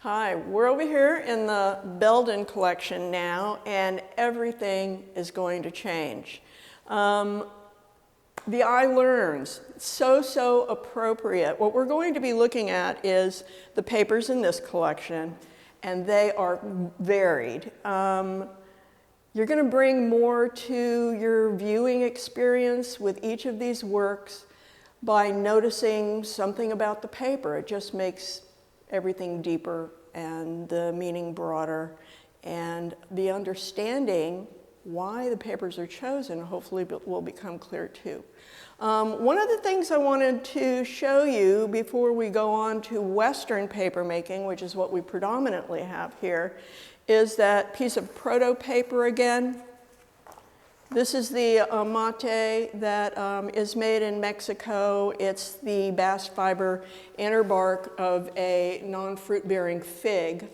Hi, we're over here in the Belden collection now, and everything is going to change. The eye learns, so appropriate. What we're going to be looking at is the papers in this collection, and they are varied. You're going to bring more to your viewing experience with each of these works by noticing something about the paper. It just makes everything deeper and the meaning broader, and the understanding why the papers are chosen hopefully will become clear too. One of the things I wanted to show you before we go on to Western paper making, which is what we predominantly have here, is that piece of proto paper again. This is the amate that is made in Mexico. It's the bast fiber inner bark of a non-fruit bearing fig.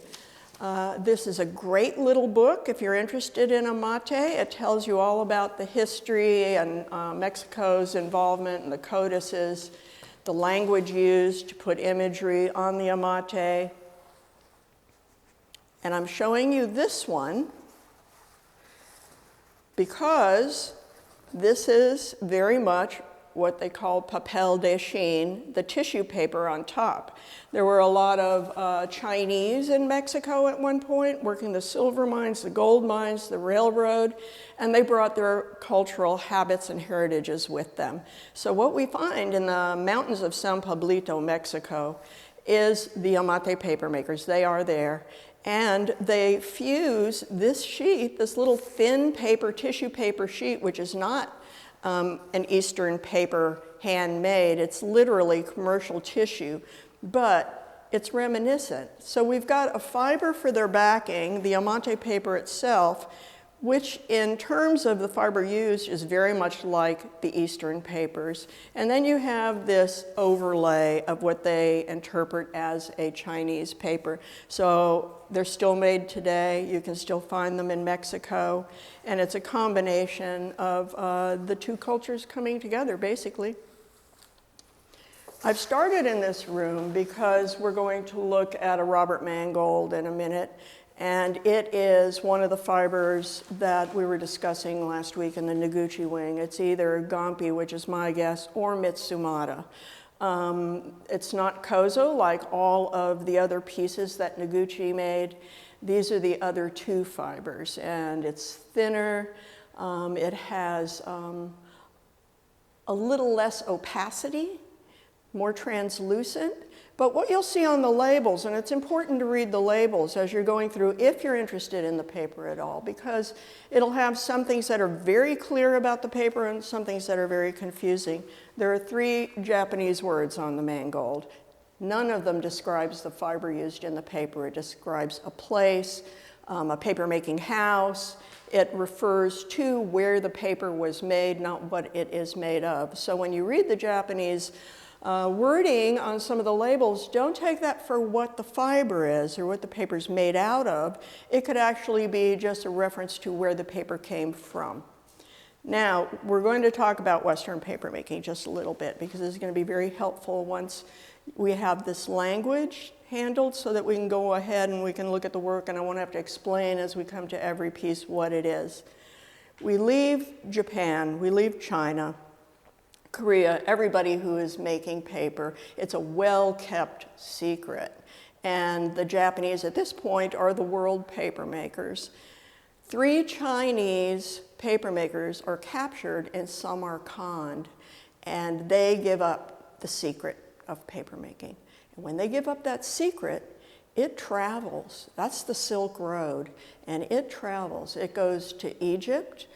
This is a great little book if you're interested in amate. It tells you all about the history and Mexico's involvement in the codices, the language used to put imagery on the amate. And I'm showing you this one because this is very much what they call papel de Chine, the tissue paper on top. There were a lot of Chinese in Mexico at one point, working the silver mines, the gold mines, the railroad, and they brought their cultural habits and heritages with them. So what we find in the mountains of San Pablito, Mexico, is the amate paper makers. They are there. And they fuse this sheet, this little thin paper, tissue paper sheet, which is not an Eastern paper handmade. It's literally commercial tissue, but it's reminiscent. So we've got a fiber for their backing, the amate paper itself, which in terms of the fiber used is very much like the Eastern papers. And then you have this overlay of what they interpret as a Chinese paper. So they're still made today. You can still find them in Mexico. And it's a combination of the two cultures coming together, basically. I've started in this room because we're going to look at a Robert Mangold in a minute. And it is one of the fibers that we were discussing last week in the Noguchi wing. It's either Gampi, which is my guess, or Mitsumata. It's not kozo like all of the other pieces that Noguchi made. These are the other two fibers, and it's thinner. It has a little less opacity, more translucent. But what you'll see on the labels, and it's important to read the labels as you're going through if you're interested in the paper at all, because it'll have some things that are very clear about the paper and some things that are very confusing. There are 3 Japanese words on the Mangold. None of them describes the fiber used in the paper. It describes a place, a paper-making house. It refers to where the paper was made, not what it is made of. So when you read the Japanese wording on some of the labels, don't take that for what the fiber is or what the paper's made out of. It could actually be just a reference to where the paper came from. Now, we're going to talk about Western paper making just a little bit because this is going to be very helpful once we have this language handled so that we can go ahead and we can look at the work, and I won't have to explain as we come to every piece what it is. We leave Japan, we leave China, Korea, everybody who is making paper. It's a well-kept secret. And the Japanese at this point are the world paper makers. 3 Chinese paper makers are captured in Samarkand, and they give up the secret of paper making. And when they give up that secret, it travels. That's the Silk Road, and it travels. It goes to Egypt.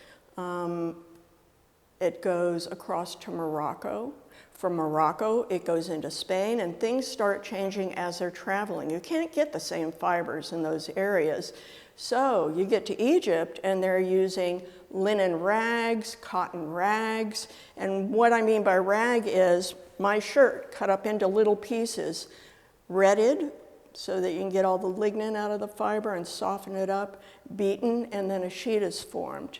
It goes across to Morocco. From Morocco, it goes into Spain, and things start changing as they're traveling. You can't get the same fibers in those areas. So you get to Egypt, and they're using linen rags, cotton rags, and what I mean by rag is my shirt cut up into little pieces, retted so that you can get all the lignin out of the fiber and soften it up, beaten, and then a sheet is formed.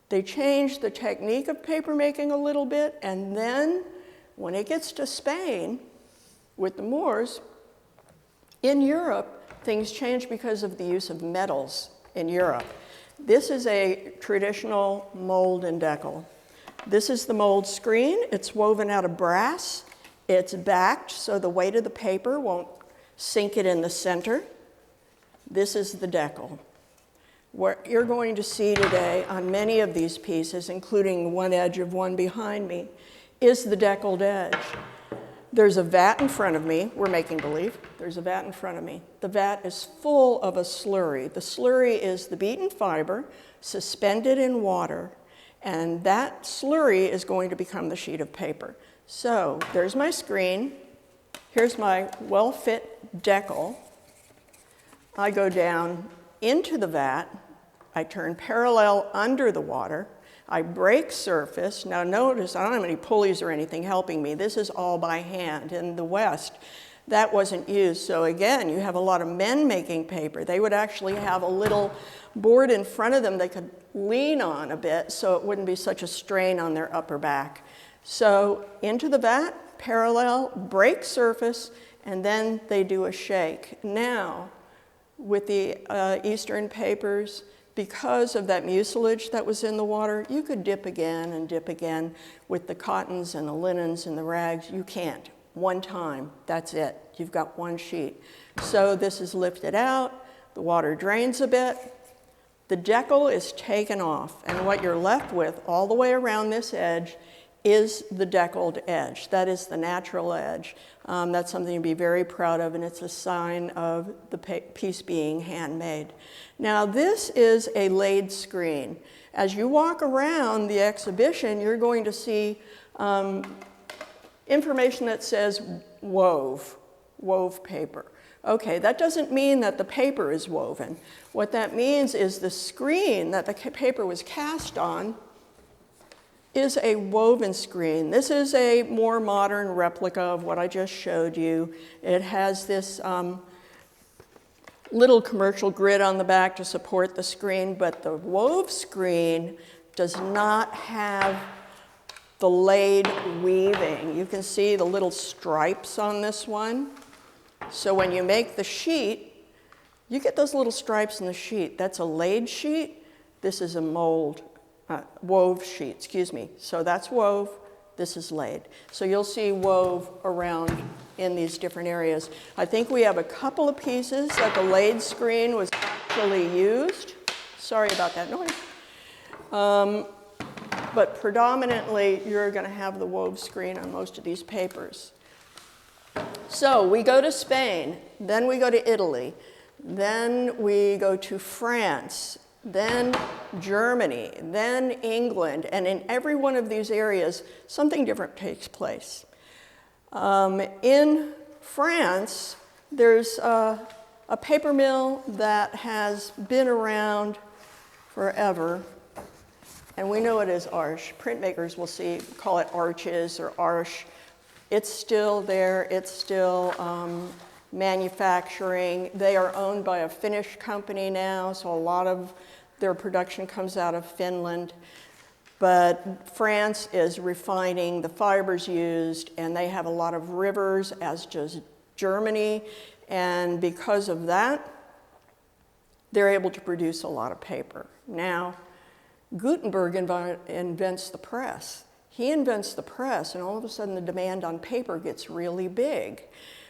They changed the technique of paper making a little bit, and then when it gets to Spain with the Moors, in Europe, things changed because of the use of metals in Europe. This is a traditional mold and decal. This is the mold screen. It's woven out of brass. It's backed so the weight of the paper won't sink it in the center. This is the decal. What you're going to see today on many of these pieces, including one edge of one behind me, is the deckled edge. There's a vat in front of me. We're making believe. There's a vat in front of me. The vat is full of a slurry. The slurry is the beaten fiber suspended in water, and that slurry is going to become the sheet of paper. So there's my screen. Here's my well-fit decal. I go down into the vat. I turn parallel under the water. I break surface. Now notice, I don't have any pulleys or anything helping me. This is all by hand. In the West, that wasn't used. So again, you have a lot of men making paper. They would actually have a little board in front of them they could lean on a bit so it wouldn't be such a strain on their upper back. So into the vat, parallel, break surface, and then they do a shake. Now, with the Eastern papers, because of that mucilage that was in the water, you could dip again and dip again. With the cottons and the linens and the rags, you can't. One time, that's it. You've got one sheet. So this is lifted out, the water drains a bit, the decal is taken off, and what you're left with all the way around this edge is the deckled edge. That is the natural edge. That's something to be very proud of, and it's a sign of the piece being handmade. Now, this is a laid screen. As you walk around the exhibition, you're going to see information that says wove paper. Okay, that doesn't mean that the paper is woven. What that means is the screen that the paper was cast on is a woven screen. This is a more modern replica of what I just showed you. It has this little commercial grid on the back to support the screen, but the wove screen does not have the laid weaving. You can see the little stripes on this one. So when you make the sheet, you get those little stripes in the sheet. That's a laid sheet. This is a wove sheet, excuse me. So that's wove, this is laid. So you'll see wove around in these different areas. I think we have a couple of pieces that the laid screen was actually used. Sorry about that noise. But predominantly, you're going to have the wove screen on most of these papers. So we go to Spain, then we go to Italy, then we go to France, then Germany, then England, and in every one of these areas, something different takes place. In France, there's a paper mill that has been around forever, and we know it as Arche. Printmakers will call it Arches or Arche. It's still there, it's still manufacturing. They are owned by a Finnish company now, so a lot of their production comes out of Finland. But France is refining the fibers used, and they have a lot of rivers, as does Germany. And because of that, they're able to produce a lot of paper. Now, Gutenberg invents the press. He invents the press, and all of a sudden the demand on paper gets really big.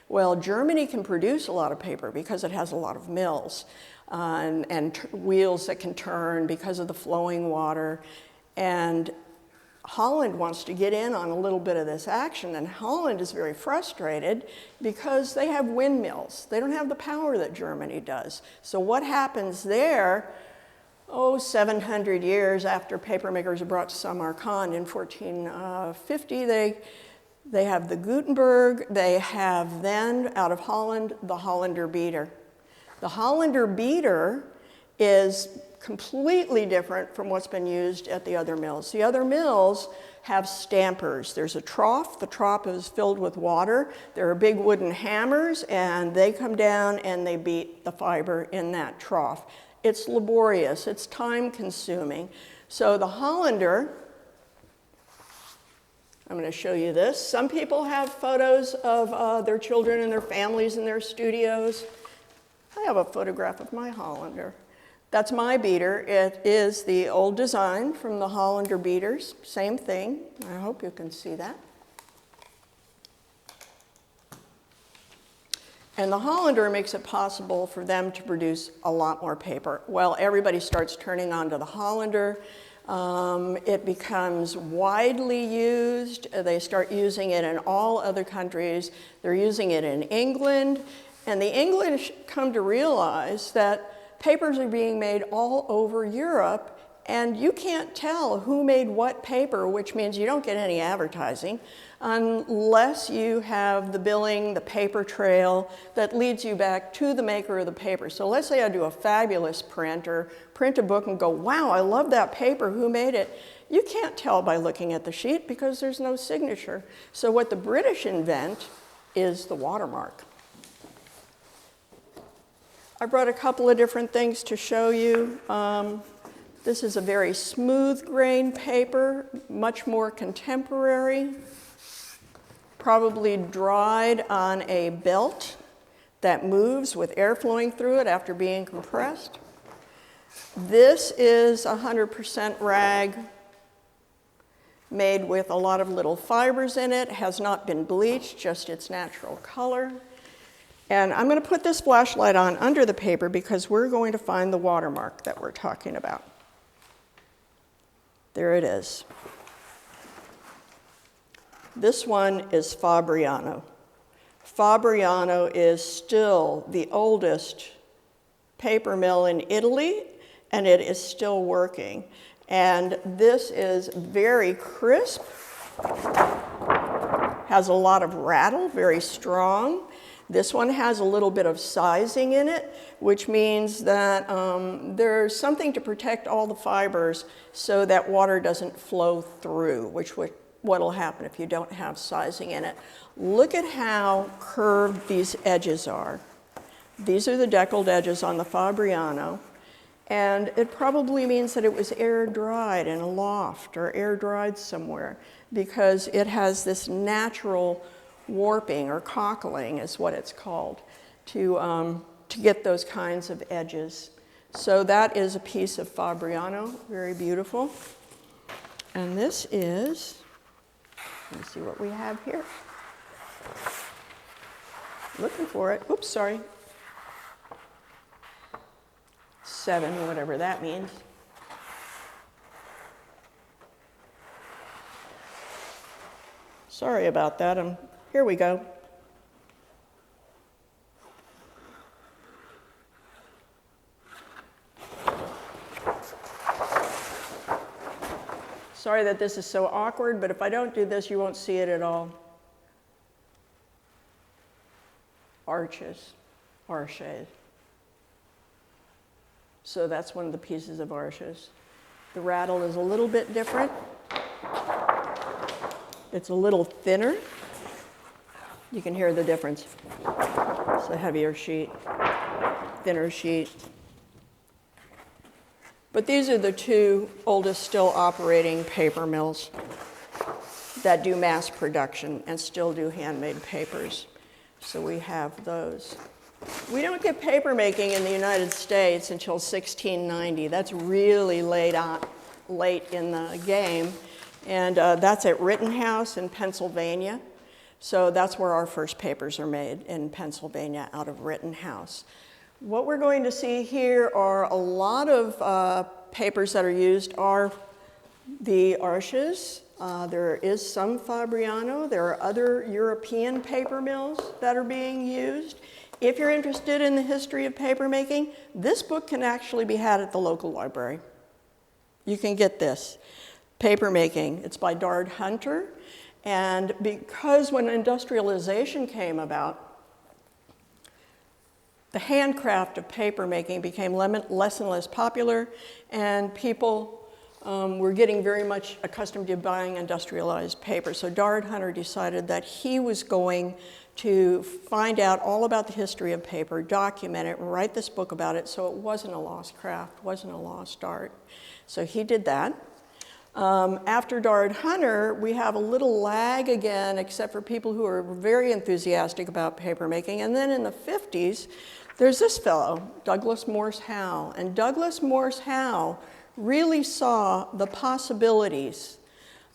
Well, Germany can produce a lot of paper because it has a lot of mills and wheels that can turn because of the flowing water. And Holland wants to get in on a little bit of this action, and Holland is very frustrated because they have windmills. They don't have the power that Germany does. So what happens there, 700 years after papermakers are brought to Samarkand in 1450, they have the Gutenberg. They have then, out of Holland, the Hollander beater. The Hollander beater is completely different from what's been used at the other mills. The other mills have stampers. There's a trough. The trough is filled with water. There are big wooden hammers, and they come down and they beat the fiber in that trough. It's laborious. It's time-consuming. So the Hollander, I'm going to show you this. Some people have photos of their children and their families in their studios. I have a photograph of my Hollander. That's my beater. It is the old design from the Hollander beaters. Same thing. I hope you can see that. And the Hollander makes it possible for them to produce a lot more paper. Well, everybody starts turning onto the Hollander. It becomes widely used. They start using it in all other countries. They're using it in England. And the English come to realize that papers are being made all over Europe, and you can't tell who made what paper, which means you don't get any advertising, unless you have the billing, the paper trail that leads you back to the maker of the paper. So let's say I do a fabulous print or print a book and go, wow, I love that paper, who made it? You can't tell by looking at the sheet because there's no signature. So what the British invent is the watermark. I brought a couple of different things to show you. This is a very smooth grain paper, much more contemporary, probably dried on a belt that moves with air flowing through it after being compressed. This is 100% rag made with a lot of little fibers in it, has not been bleached, just its natural color. And I'm going to put this flashlight on under the paper because we're going to find the watermark that we're talking about. There it is. This one is Fabriano. Fabriano is still the oldest paper mill in Italy, and it is still working. And this is very crisp, has a lot of rattle, very strong. This one has a little bit of sizing in it, which means that there's something to protect all the fibers so that water doesn't flow through, which what'll happen if you don't have sizing in it. Look at how curved these edges are. These are the deckled edges on the Fabriano, and it probably means that it was air dried in a loft or air dried somewhere because it has this natural warping or cockling is what it's called to get those kinds of edges. So that is a piece of Fabriano, very beautiful. And this is, let's see what we have here. Looking for it. Oops, sorry. 7, whatever that means. Sorry about that. Here we go. Sorry that this is so awkward, but if I don't do this, you won't see it at all. Arches, arches. So that's one of the pieces of arches. The rattle is a little bit different. It's a little thinner. You can hear the difference. It's a heavier sheet, thinner sheet. But these are the two oldest still operating paper mills that do mass production and still do handmade papers. So we have those. We don't get paper making in the United States until 1690. That's really late in the game. And that's at Rittenhouse in Pennsylvania. So that's where our first papers are made, in Pennsylvania, out of Rittenhouse. What we're going to see here are a lot of papers that are used are the arches. There is some Fabriano. There are other European paper mills that are being used. If you're interested in the history of paper making, this book can actually be had at the local library. You can get this, Paper Making. It's by Dard Hunter. And because when industrialization came about, the handcraft of paper making became less and less popular, and people were getting very much accustomed to buying industrialized paper. So Dard Hunter decided that he was going to find out all about the history of paper, document it, and write this book about it so it wasn't a lost craft, wasn't a lost art. So he did that. After Dard Hunter, we have a little lag again, except for people who are very enthusiastic about paper making. And then in the 50s, There's this fellow, Douglas Morse Howe, and Douglas Morse Howe really saw the possibilities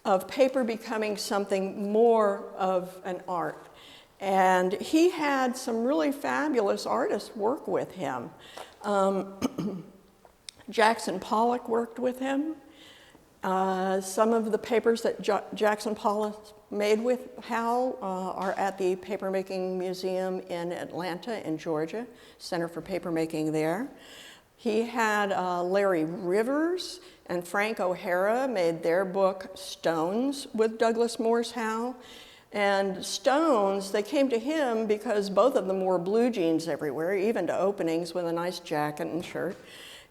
of paper becoming something more of an art. And he had some really fabulous artists work with him. Jackson Pollock worked with him. Some of the papers that Jackson Pollock made with Howe are at the Papermaking Museum in Atlanta, in Georgia, Center for Papermaking there. He had Larry Rivers and Frank O'Hara made their book Stones with Douglas Morse Howe. And Stones, they came to him because both of them wore blue jeans everywhere, even to openings with a nice jacket and shirt.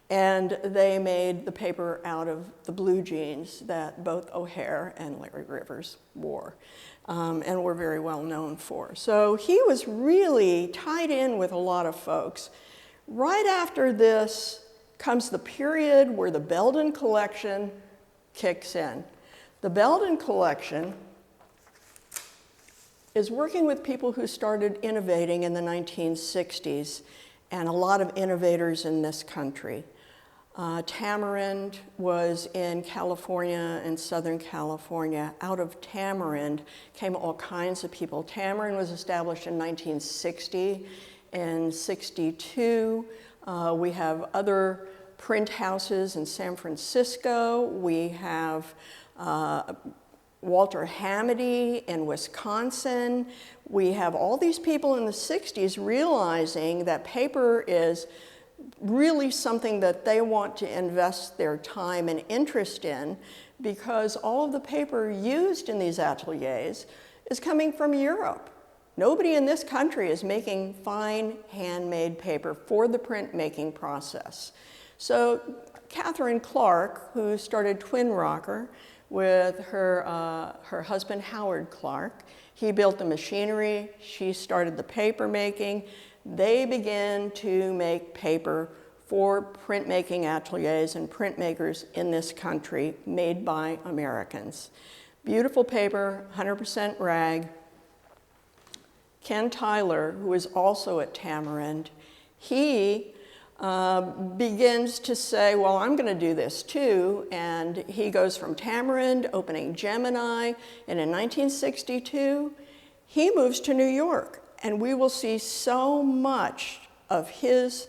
And they made the paper out of the blue jeans that both O'Hare and Larry Rivers wore and were very well known for. So he was really tied in with a lot of folks. Right after this comes the period where the Belden collection kicks in. The Belden collection is working with people who started innovating in the 1960s, and a lot of innovators in this country. Tamarind was in California and Southern California. Out of Tamarind came all kinds of people. Tamarind was established in 1960. In 62, we have other print houses in San Francisco. We have Walter Hamady in Wisconsin. We have all these people in the 60s realizing that paper is really something that they want to invest their time and interest in, because all of the paper used in these ateliers is coming from Europe. Nobody in this country is making fine handmade paper for the printmaking process. So Catherine Clark, who started Twin Rocker with her husband Howard Clark, he built the machinery, she started the paper making. They began to make paper for printmaking ateliers and printmakers in this country, made by Americans. Beautiful paper, 100% rag. Ken Tyler, who is also at Tamarind, he begins to say, well, I'm going to do this too, and he goes from Tamarind, opening Gemini, and in 1962, he moves to New York, and we will see so much of his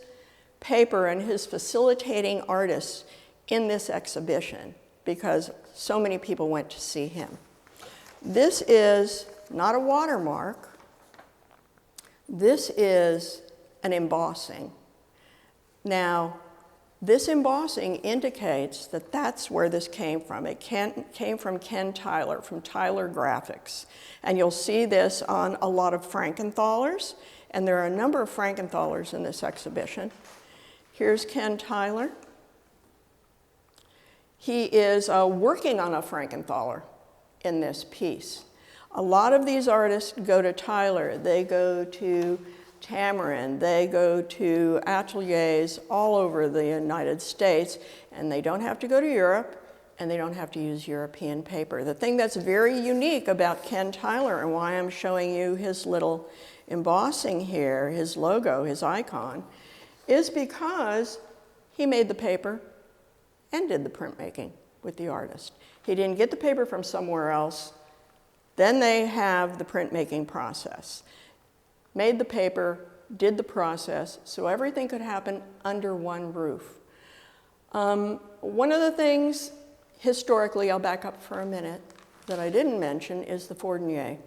paper and his facilitating artists in this exhibition because so many people went to see him. This is not a watermark. This is an embossing. Now, this embossing indicates that that's where this came from. It came from Ken Tyler, from Tyler Graphics. And you'll see this on a lot of Frankenthalers, and there are a number of Frankenthalers in this exhibition. Here's Ken Tyler. He is working on a Frankenthaler in this piece. A lot of these artists go to Tyler. They go to Tamarind. They go to ateliers all over the United States, and they don't have to go to Europe, and they don't have to use European paper. The thing that's very unique about Ken Tyler, and why I'm showing you his little embossing here, his logo, his icon, is because he made the paper and did the printmaking with the artist. He didn't get the paper from somewhere else. Then they have the printmaking process. Made the paper, did the process, so everything could happen under one roof. One of the things, historically, I'll back up for a minute, that I didn't mention is the Fourdrinier.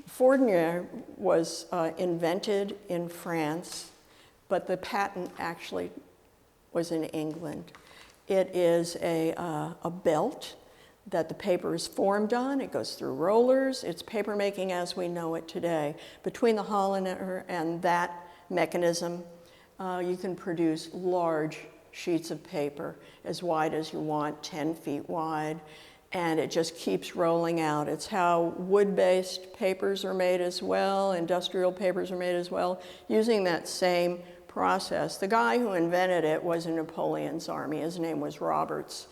Fourdrinier was invented in France, but the patent actually was in England. It is a belt that the paper is formed on. It goes through rollers. It's paper making as we know it today. Between the Hollander and that mechanism, you can produce large sheets of paper as wide as you want, 10 feet wide, and it just keeps rolling out. It's how wood-based papers are made as well, industrial papers are made as well, using that same process. The guy who invented it was in Napoleon's army. His name was Roberts.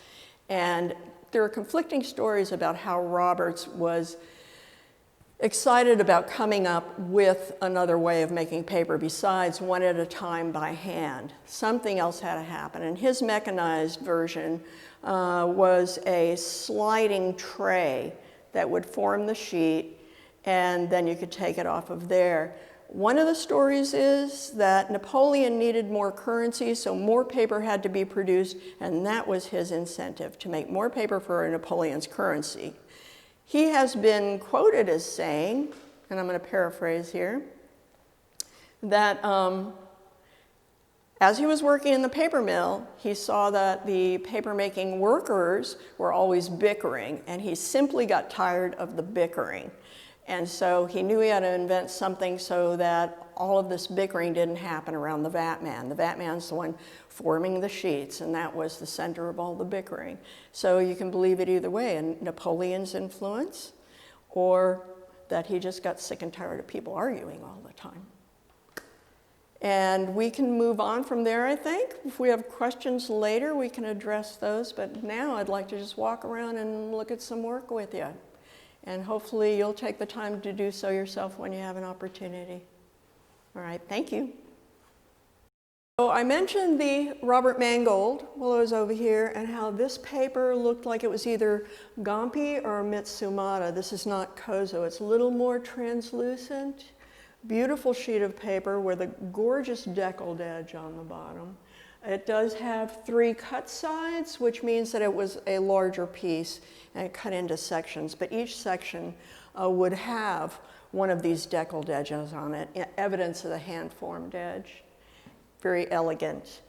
And there are conflicting stories about how Roberts was excited about coming up with another way of making paper besides one at a time by hand. Something else had to happen, and his mechanized version was a sliding tray that would form the sheet, and then you could take it off of there. One of the stories is that Napoleon needed more currency, so more paper had to be produced, and that was his incentive, to make more paper for Napoleon's currency. He has been quoted as saying, and I'm going to paraphrase here, that as he was working in the paper mill, he saw that the paper-making workers were always bickering, and he simply got tired of the bickering. And so he knew he had to invent something so that all of this bickering didn't happen around the vat man. The vat man's the one forming the sheets, and that was the center of all the bickering. So you can believe it either way, in Napoleon's influence, or that he just got sick and tired of people arguing all the time. And we can move on from there, I think. If we have questions later, we can address those. But now I'd like to just walk around and look at some work with you. And hopefully you'll take the time to do so yourself when you have an opportunity. All right, thank you. So I mentioned the Robert Mangold while I was over here, and how this paper looked like it was either Gampi or Mitsumata. This is not Kozo. It's a little more translucent. Beautiful sheet of paper with a gorgeous deckled edge on the bottom. It does have 3 cut sides, which means that it was a larger piece and it cut into sections, but each section would have one of these deckled edges on it, evidence of the hand-formed edge. Very elegant.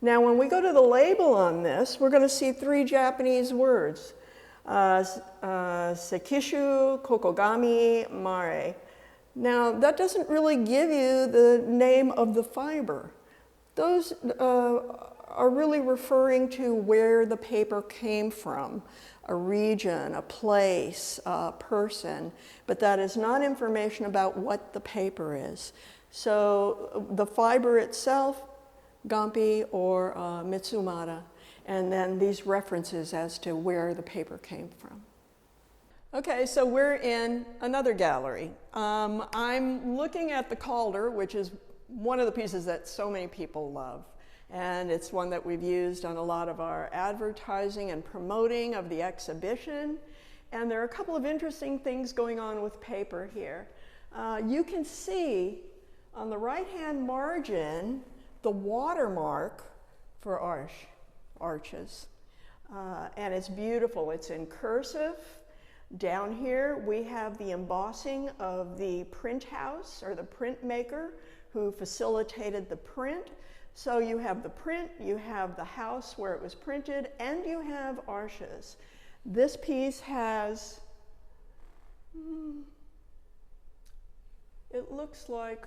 Now, when we go to the label on this, we're going to see 3 Japanese words, Sekishu, Kokogami, Mare. Now, that doesn't really give you the name of the fiber. Those are really referring to where the paper came from, a region, a place, a person, but that is not information about what the paper is. So the fiber itself, Gampi or Mitsumata, and then these references as to where the paper came from. Okay, so we're in another gallery. I'm looking at the Calder, which is one of the pieces that so many people love. And it's one that we've used on a lot of our advertising and promoting of the exhibition. And there are a couple of interesting things going on with paper here. You can see on the right-hand margin the watermark for arches. And it's beautiful. It's in cursive. Down here we have the embossing of the print house or the printmaker who facilitated the print. So you have the print, you have the house where it was printed, and you have arches. This piece has, it looks like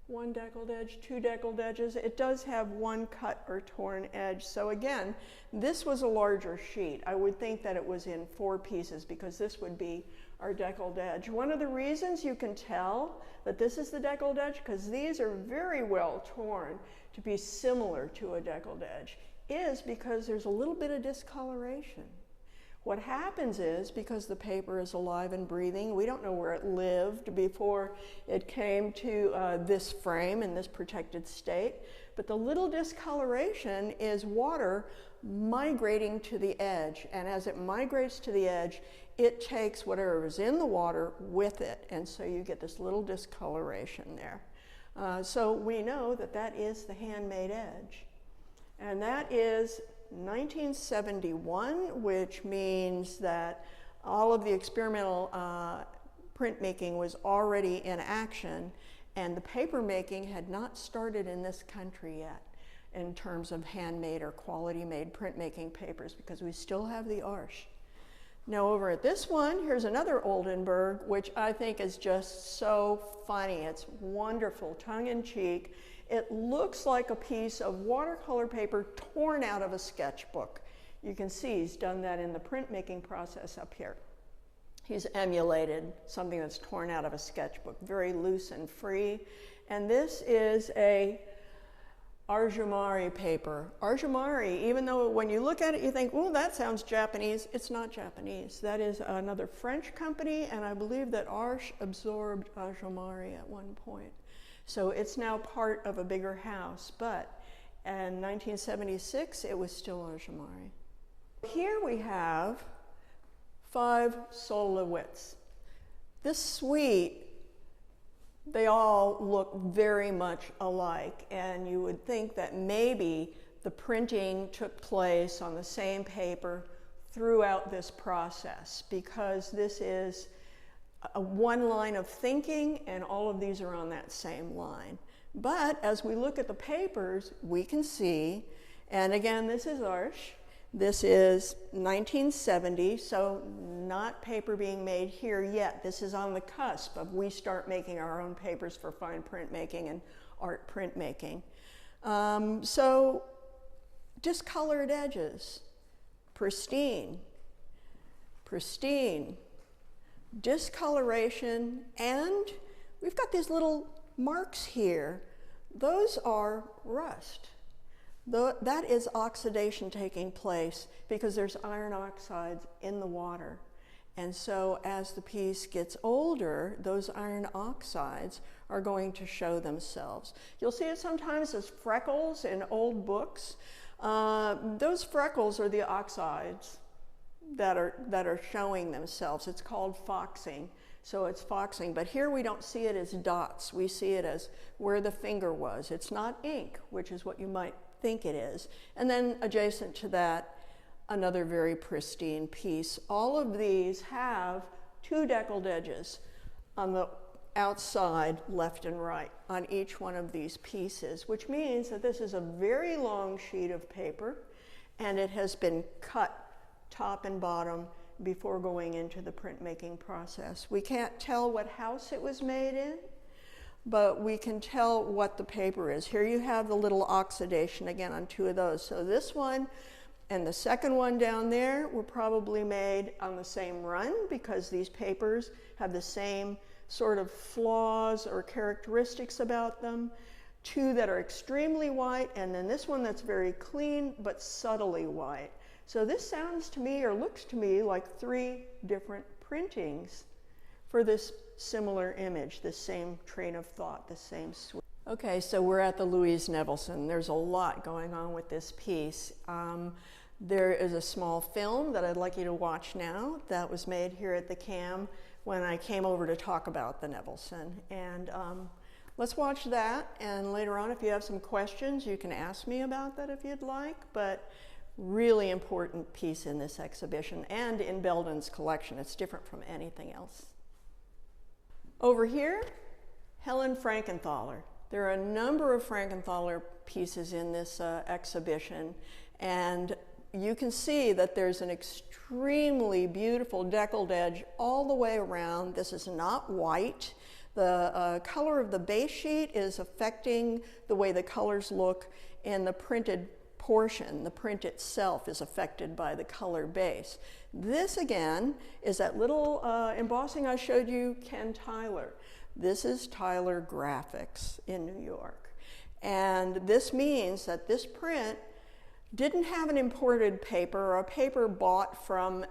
1 deckled edge, 2 deckled edges. It does have 1 cut or torn edge. So again, this was a larger sheet. I would think that it was in 4 pieces because this would be our deckled edge. One of the reasons you can tell that this is the deckled edge, because these are very well torn to be similar to a deckled edge, is because there's a little bit of discoloration. What happens is, because the paper is alive and breathing, we don't know where it lived before it came to this frame in this protected state, but the little discoloration is water migrating to the edge, and as it migrates to the edge, it takes whatever is in the water with it, and so you get this little discoloration there. So we know that that is the handmade edge, and that is 1971, which means that all of the experimental printmaking was already in action, and the paper making had not started in this country yet in terms of handmade or quality-made printmaking papers, because we still have the arche. Now over at this one, here's another Oldenburg, which I think is just so funny. It's wonderful, tongue-in-cheek. It looks like a piece of watercolor paper torn out of a sketchbook. You can see he's done that in the printmaking process up here. He's emulated something that's torn out of a sketchbook, very loose and free. And this is a Arjumari paper. Arjumari, even though when you look at it you think, oh, that sounds Japanese, it's not Japanese. That is another French company, and I believe that Arch absorbed Arjumari at one point. So it's now part of a bigger house, but in 1976 it was still Arjumari. Here we have 5 Solowitz. This suite, they all look very much alike, and you would think that maybe the printing took place on the same paper throughout this process, because this is one line of thinking and all of these are on that same line. But as we look at the papers, we can see, and again, this is Arch. This is 1970, so not paper being made here yet. This is on the cusp of we start making our own papers for fine printmaking and art printmaking. So discolored edges, pristine, pristine, discoloration, and we've got these little marks here. Those are rust. That is oxidation taking place because there's iron oxides in the water. And so as the piece gets older, those iron oxides are going to show themselves. You'll see it sometimes as freckles in old books. Those freckles are the oxides that are showing themselves. It's called foxing. So it's foxing, but here we don't see it as dots. We see it as where the finger was. It's not ink, which is what you might think it is. And then adjacent to that, another very pristine piece. All of these have 2 deckled edges on the outside, left and right, on each one of these pieces, which means that this is a very long sheet of paper, and it has been cut top and bottom before going into the printmaking process. We can't tell what house it was made in, but we can tell what the paper is. Here you have the little oxidation again on 2 of those. So this one and the second one down there were probably made on the same run because these papers have the same sort of flaws or characteristics about them. 2 that are extremely white, and then this one that's very clean but subtly white. So this sounds to me or looks to me like 3 different printings for this similar image, the same train of thought, the same switch. Okay, so we're at the Louise Nevelson. There's a lot going on with this piece. There is a small film that I'd like you to watch now that was made here at the CAM when I came over to talk about the Nevelson. And let's watch that, and later on if you have some questions you can ask me about that if you'd like, but really important piece in this exhibition and in Belden's collection. It's different from anything else. Over here, Helen Frankenthaler. There are a number of Frankenthaler pieces in this exhibition, and you can see that there's an extremely beautiful deckled edge all the way around. This is not white. The color of the base sheet is affecting the way the colors look in the printed portion. The print itself is affected by the color base. This again is that little embossing I showed you, Ken Tyler. This is Tyler Graphics in New York. And this means that this print didn't have an imported paper or a paper bought from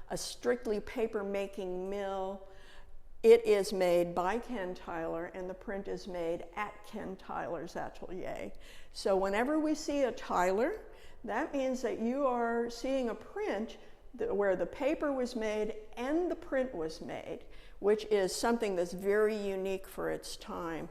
a strictly paper making mill. It is made by Ken Tyler, and the print is made at Ken Tyler's atelier. So whenever we see a Tyler, that means that you are seeing a print where the paper was made and the print was made, which is something that's very unique for its time.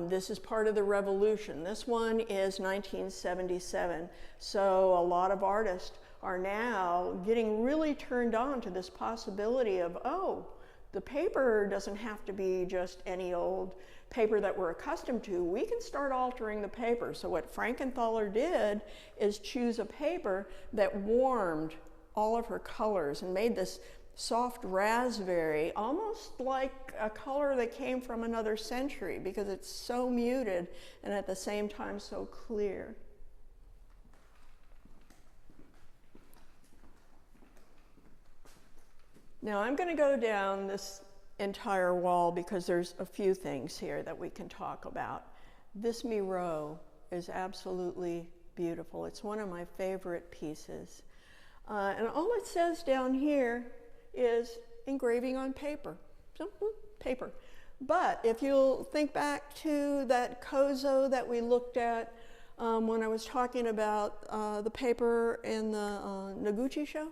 This is part of the revolution. This one is 1977. So a lot of artists are now getting really turned on to this possibility of, oh, the paper doesn't have to be just any old paper that we're accustomed to. We can start altering the paper. So what Frankenthaler did is choose a paper that warmed all of her colors and made this soft raspberry, almost like a color that came from another century because it's so muted and at the same time so clear. Now I'm going to go down this entire wall because there's a few things here that we can talk about. This Miro, is absolutely beautiful. It's one of my favorite pieces. And all it says down here is engraving on paper. Paper. But if you'll think back to that kozo that we looked at when I was talking about the paper in the Noguchi show,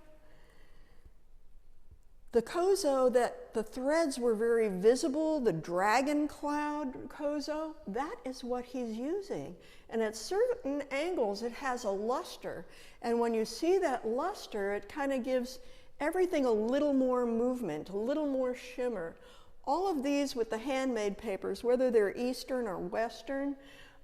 the kozo that the threads were very visible, the dragon cloud kozo, that is what he's using. And at certain angles, it has a luster. And when you see that luster, it kind of gives everything a little more movement, a little more shimmer. All of these with the handmade papers, whether they're Eastern or Western,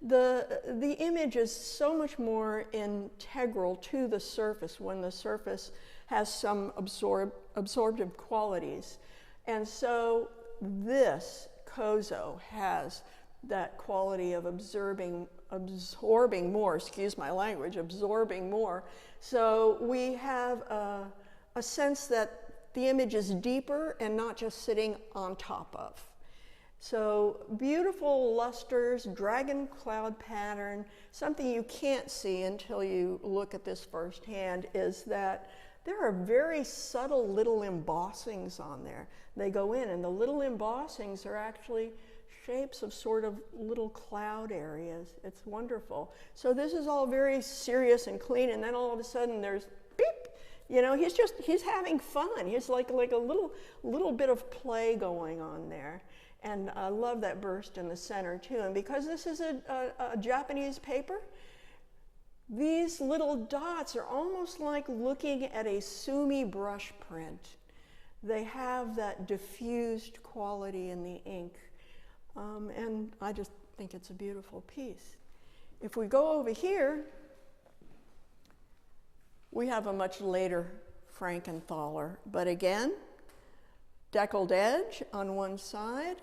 the image is so much more integral to the surface when the surface has some absorptive qualities. And so this kozo has that quality of absorbing more, excuse my language, absorbing more. So we have a sense that the image is deeper and not just sitting on top of. So beautiful lusters, dragon cloud pattern. Something you can't see until you look at this firsthand is that there are very subtle little embossings on there. They go in, and the little embossings are actually shapes of sort of little cloud areas. It's wonderful. So this is all very serious and clean, and then all of a sudden there's beep. You know, he's having fun. He's like a little bit of play going on there. And I love that burst in the center too. And because this is a Japanese paper, these little dots are almost like looking at a sumi brush print. They have that diffused quality in the ink. And I just think it's a beautiful piece. If we go over here, we have a much later Frankenthaler. But again, deckled edge on one side,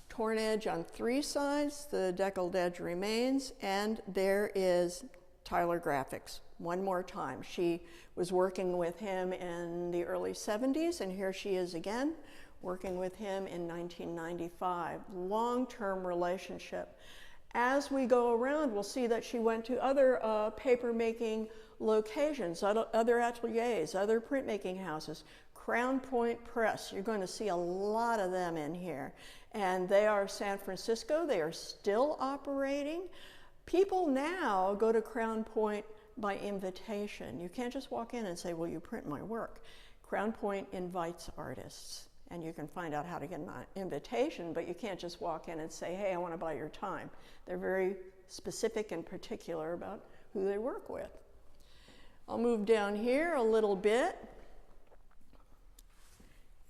torn edge on three sides, the deckled edge remains, and there is Tyler Graphics. One more time. She was working with him in the early 70s, and here she is again, working with him in 1995. Long-term relationship. As we go around, we'll see that she went to other paper-making locations, other ateliers, other printmaking houses. Crown Point Press, you're going to see a lot of them in here. And they are San Francisco. They are still operating. People now go to Crown Point by invitation. You can't just walk in and say, will you print my work? Crown Point invites artists, and you can find out how to get an invitation, but you can't just walk in and say, hey, I want to buy your time. They're very specific and particular about who they work with. I'll move down here a little bit,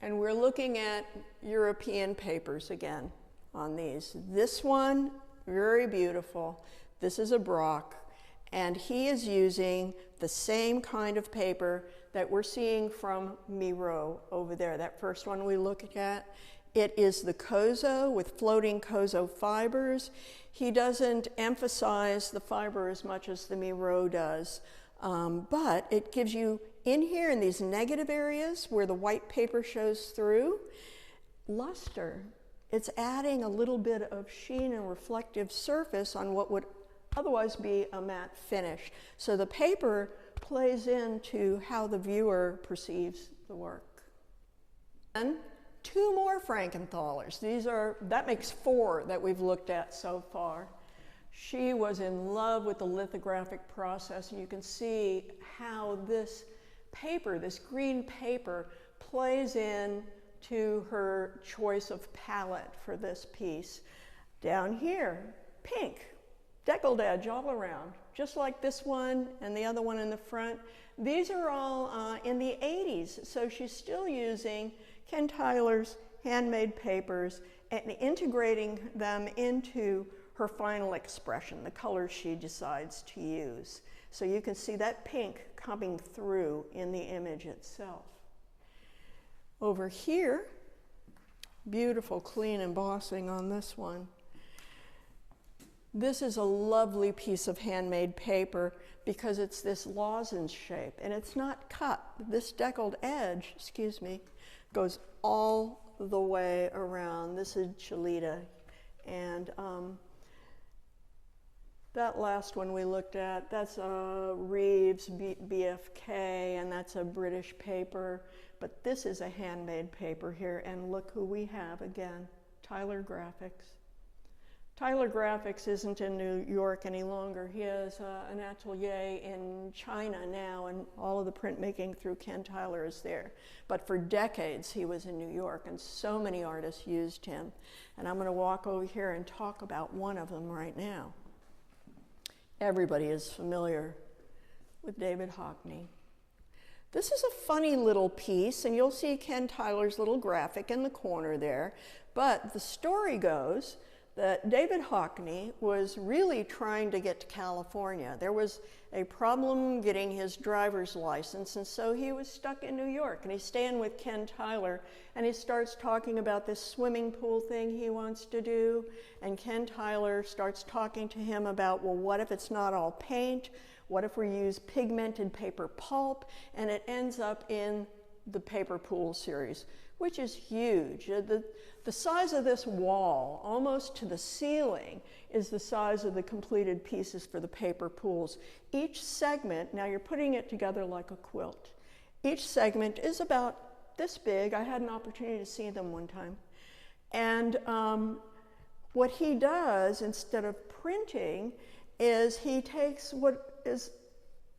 and we're looking at European papers again on these. This one, very beautiful. This is a Brock, and he is using the same kind of paper that we're seeing from Miro over there. That first one we looked at, it is the kozo with floating kozo fibers. He doesn't emphasize the fiber as much as the Miro does, but it gives you in here in these negative areas where the white paper shows through, luster. It's adding a little bit of sheen and reflective surface on what would otherwise be a matte finish. So the paper plays into how the viewer perceives the work. And two more Frankenthalers. That makes four that we've looked at so far. She was in love with the lithographic process, and you can see how this paper, this green paper, plays in to her choice of palette for this piece. Down here, pink, deckled edge all around, just like this one and the other one in the front. These are all in the 80s, so she's still using Ken Tyler's handmade papers and integrating them into her final expression, the colors she decides to use. So you can see that pink coming through in the image itself. Over here, beautiful clean embossing on this one. This is a lovely piece of handmade paper because it's this lozenge shape and it's not cut. This deckled edge, excuse me, goes all the way around. This is Cholita, and That last one we looked at, that's a Reeves BFK, and that's a British paper. But this is a handmade paper here, and look who we have again, Tyler Graphics. Tyler Graphics isn't in New York any longer. He has an atelier in China now, and all of the printmaking through Ken Tyler is there. But for decades, he was in New York, and so many artists used him. And I'm going to walk over here and talk about one of them right now. Everybody is familiar with David Hockney. This is a funny little piece, and you'll see Ken Tyler's little graphic in the corner there. But the story goes that David Hockney was really trying to get to California. There was a problem getting his driver's license, and so he was stuck in New York. And he's staying with Ken Tyler, and he starts talking about this swimming pool thing he wants to do. And Ken Tyler starts talking to him about, well, what if it's not all paint? What if we use pigmented paper pulp? And it ends up in the paper pool series, which is huge. The size of this wall, almost to the ceiling, is the size of the completed pieces for the paper pools. Each segment, now you're putting it together like a quilt. Each segment is about this big. I had an opportunity to see them one time. And what he does, instead of printing, is he takes what is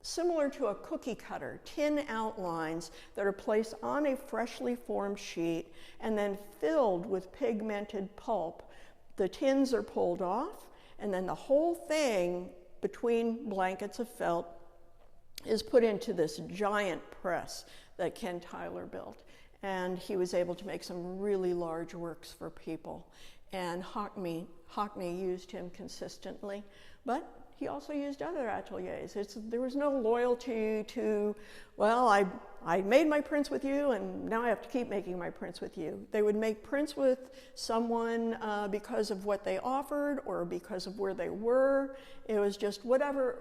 similar to a cookie cutter, tin outlines that are placed on a freshly formed sheet and then filled with pigmented pulp. The tins are pulled off, and then the whole thing between blankets of felt is put into this giant press that Ken Tyler built. And he was able to make some really large works for people. And Hockney used him consistently, but he also used other ateliers. There was no loyalty to, well, I made my prints with you, and now I have to keep making my prints with you. They would make prints with someone because of what they offered or because of where they were. It was just whatever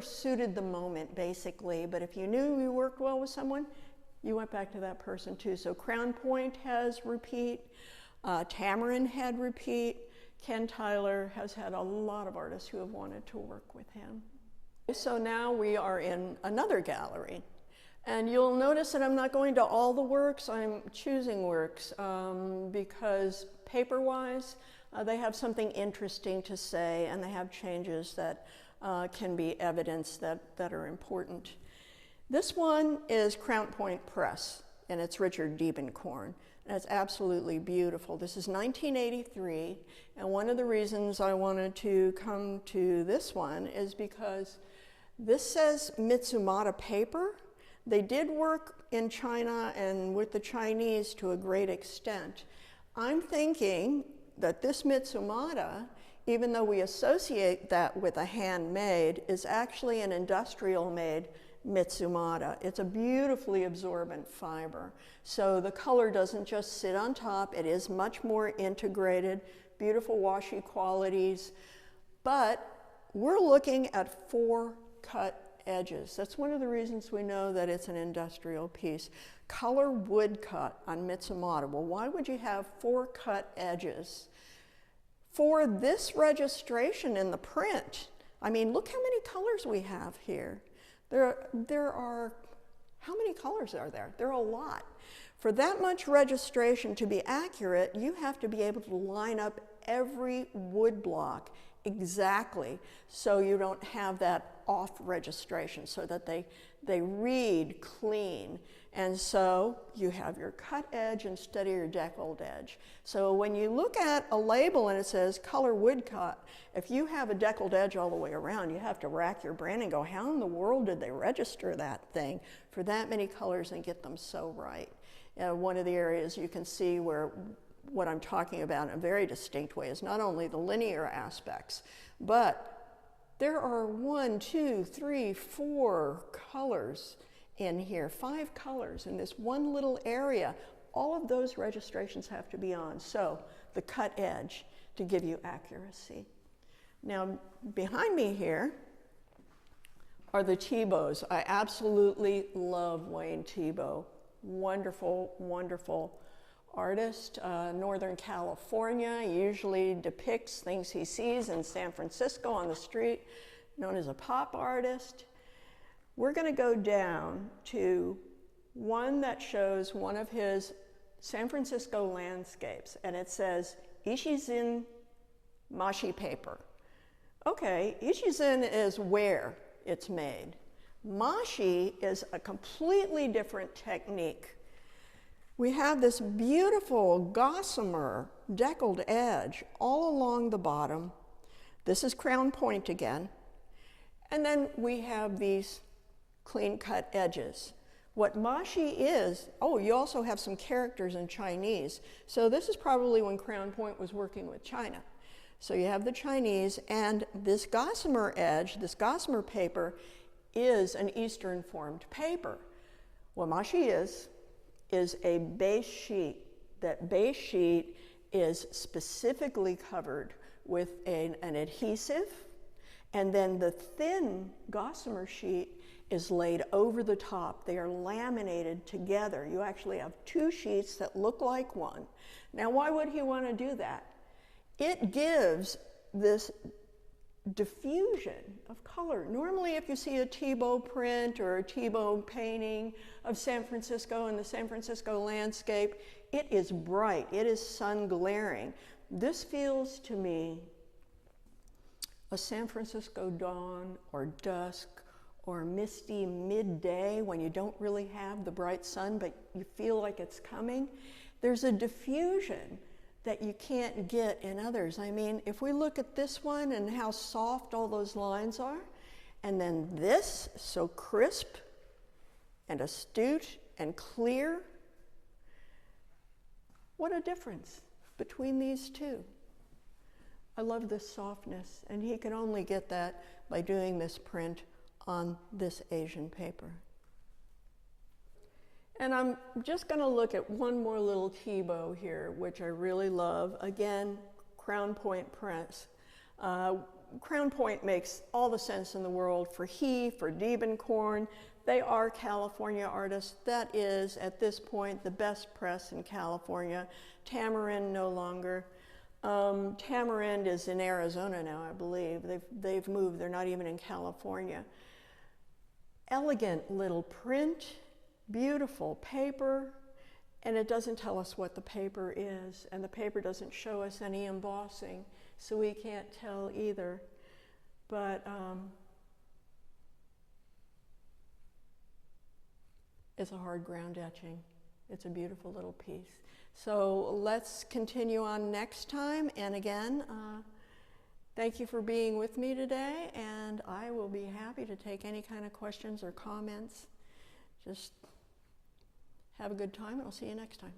suited the moment, basically. But if you knew you worked well with someone, you went back to that person too. So Crown Point has repeat, Tamarin had repeat. Ken Tyler has had a lot of artists who have wanted to work with him. So now we are in another gallery. And you'll notice that I'm not going to all the works, I'm choosing works because paper-wise, they have something interesting to say, and they have changes that can be evidence that are important. This one is Crown Point Press, and it's Richard Diebenkorn. And it's absolutely beautiful. This is 1983, and one of the reasons I wanted to come to this one is because this says Mitsumata paper. They did work in China and with the Chinese to a great extent. I'm thinking that this Mitsumata, even though we associate that with a handmade, is actually an industrial-made Mitsumata. It's a beautifully absorbent fiber. So the color doesn't just sit on top, it is much more integrated, beautiful washy qualities. But we're looking at 4 cut edges. That's one of the reasons we know that it's an industrial piece. Color woodcut on Mitsumata. Well, why would you have 4 cut edges? For this registration in the print, I mean, look how many colors we have here. There are, how many colors are there? There are a lot. For that much registration to be accurate, you have to be able to line up every wood block exactly so you don't have that off registration, so that they read clean. And so you have your cut edge instead of your deckled edge. So when you look at a label and it says color woodcut, if you have a deckled edge all the way around, you have to rack your brain and go, how in the world did they register that thing for that many colors and get them so right? One of the areas you can see where what I'm talking about in a very distinct way is not only the linear aspects, but there are 1, 2, 3, 4 colors in here, 5 colors in this one little area. All of those registrations have to be on. So the cut edge to give you accuracy. Now behind me here are the Thiebaud's. I absolutely love Wayne Thiebaud. Wonderful, wonderful artist, Northern California. He usually depicts things he sees in San Francisco on the street, known as a pop artist. We're going to go down to one that shows one of his San Francisco landscapes, and it says Ishizin Mashi paper. Okay, Ishizin is where it's made. Mashi is a completely different technique. We have this beautiful gossamer deckled edge all along the bottom. This is crown point again. And then we have these clean-cut edges. What mashi is, oh, you also have some characters in Chinese. So this is probably when Crown Point was working with China. So you have the Chinese, and this gossamer edge, this gossamer paper, is an Eastern formed paper. What mashi is a base sheet. That base sheet is specifically covered with an adhesive, and then the thin gossamer sheet is laid over the top. They are laminated together. You actually have two sheets that look like one. Now, why would he want to do that? It gives this diffusion of color. Normally, if you see a Thibault print or a Thibault painting of San Francisco and the San Francisco landscape, it is bright, it is sun glaring. This feels to me a San Francisco dawn or dusk or misty midday when you don't really have the bright sun, but you feel like it's coming. There's a diffusion that you can't get in others. I mean, if we look at this one and how soft all those lines are, and then this, so crisp and astute and clear, what a difference between these two. I love this softness, and he can only get that by doing this print on this Asian paper. And I'm just going to look at one more little Thibault here, which I really love. Again, Crown Point prints. Crown Point makes all the sense in the world for for Diebenkorn. They are California artists. That is, at this point, the best press in California. Tamarind no longer. Tamarind is in Arizona now, I believe. They've moved. They're not even in California. Elegant little print, beautiful paper, and it doesn't tell us what the paper is, and the paper doesn't show us any embossing, so we can't tell either. But it's a hard ground etching. It's a beautiful little piece. So let's continue on next time, and again, thank you for being with me today, and I will be happy to take any kind of questions or comments. Just have a good time, and I'll see you next time.